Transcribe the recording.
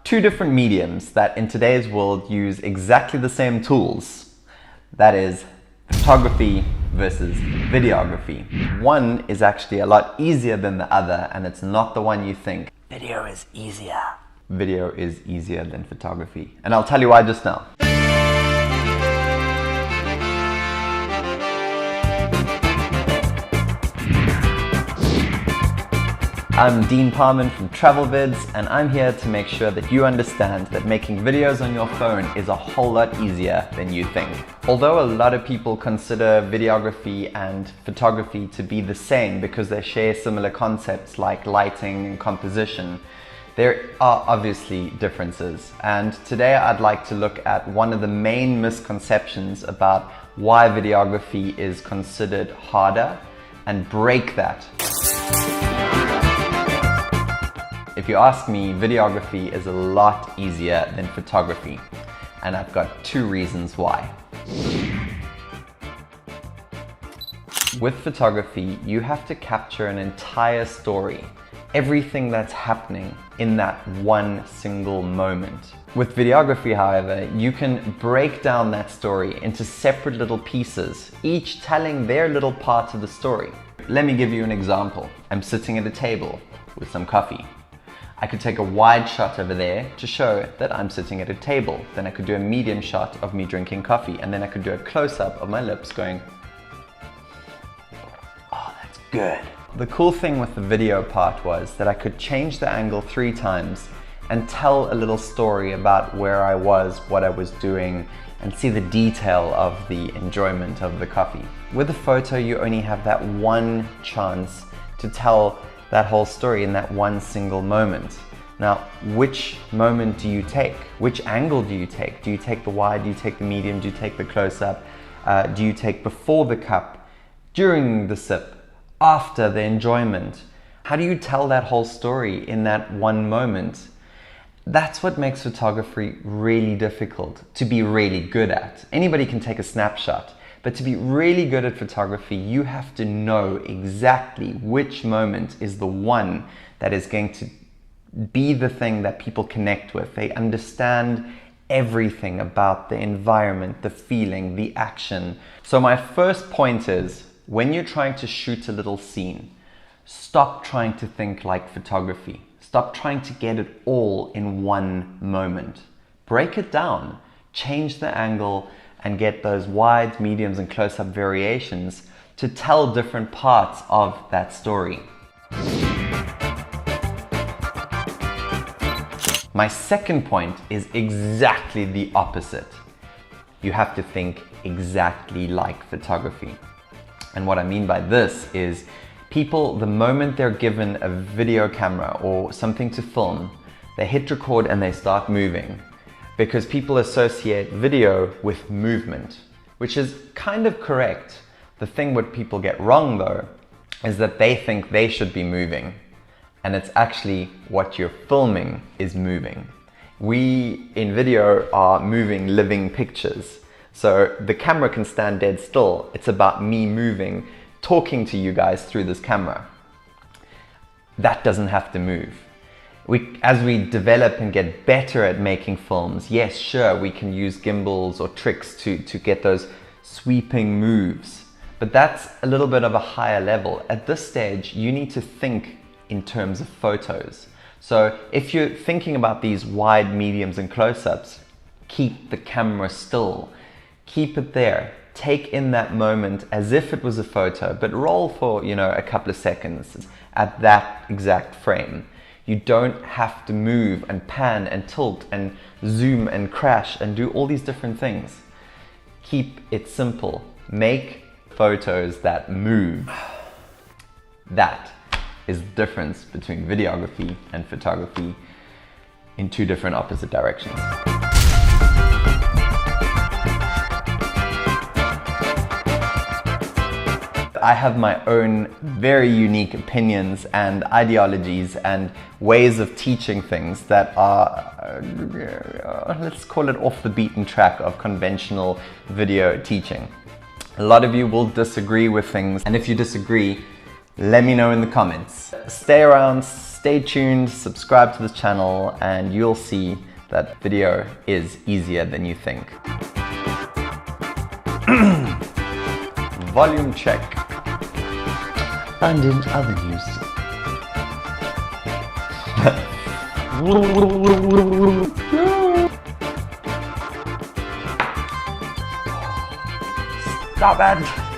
two different mediums that in today's world use exactly the same tools. That is photography versus videography. One is actually a lot easier than the other, and it's not the one you think. Video is easier. Video is easier than photography. And I'll tell you why just now. I'm Dean Parman from Travel Vids, and I'm here to make sure that you understand that making videos on your phone is a whole lot easier than you think. Although a lot of people consider videography and photography to be the same because they share similar concepts like lighting and composition, there are obviously differences. And today I'd like to look at one of the main misconceptions about why videography is considered harder and break that. If you ask me, videography is a lot easier than photography, and I've got two reasons why. With photography, you have to capture an entire story, everything that's happening in that one single moment. With videography, however, you can break down that story into separate little pieces, each telling their little part of the story. Let me give you an example. I'm sitting at a table with some coffee. I could take a wide shot over there to show that I'm sitting at a table. Then I could do a medium shot of me drinking coffee, and then I could do a close-up of my lips going, oh, that's good. The cool thing with the video part was that I could change the angle 3 times and tell a little story about where I was, what I was doing, and see the detail of the enjoyment of the coffee. With a photo, you only have that one chance to tell that whole story in that one single moment. Now, which moment do you take? Which angle do you take? Do you take the wide? Do you take the medium? Do you take the close-up? Do you take before the cup, during the sip, after the enjoyment? How do you tell that whole story in that one moment? That's what makes photography really difficult to be really good at. Anybody can take a snapshot, but to be really good at photography, you have to know exactly which moment is the one that is going to be the thing that people connect with. They understand everything about the environment, the feeling, the action. So my first point is, when you're trying to shoot a little scene, stop trying to think like photography. Stop trying to get it all in one moment. Break it down, change the angle, and get those wide, mediums, and close-up variations to tell different parts of that story. My second point is exactly the opposite. You have to think exactly like photography. And what I mean by this is people, the moment they're given a video camera or something to film, they hit record and they start moving. Because people associate video with movement, which is kind of correct. The thing what people get wrong though, is that they think they should be moving, and it's actually what you're filming is moving. We in video are moving, living pictures. So the camera can stand dead still. It's about me moving, talking to you guys through this camera. That doesn't have to move. As we develop and get better at making films, yes, sure, we can use gimbals or tricks to get those sweeping moves, but that's a little bit of a higher level. At this stage, you need to think in terms of photos. So if you're thinking about these wide, mediums, and close-ups, keep the camera still. Keep it there. Take in that moment as if it was a photo, but roll for, a couple of seconds at that exact frame. You don't have to move and pan and tilt and zoom and crash and do all these different things. Keep it simple. Make photos that move. That is the difference between videography and photography in two different opposite directions. I have my own very unique opinions and ideologies and ways of teaching things that are, let's call it off the beaten track of conventional video teaching. A lot of you will disagree with things, and if you disagree, let me know in the comments. Stay around, Stay tuned, subscribe to this channel, and you'll see that video is easier than you think. Volume check. And in other news. Stop it!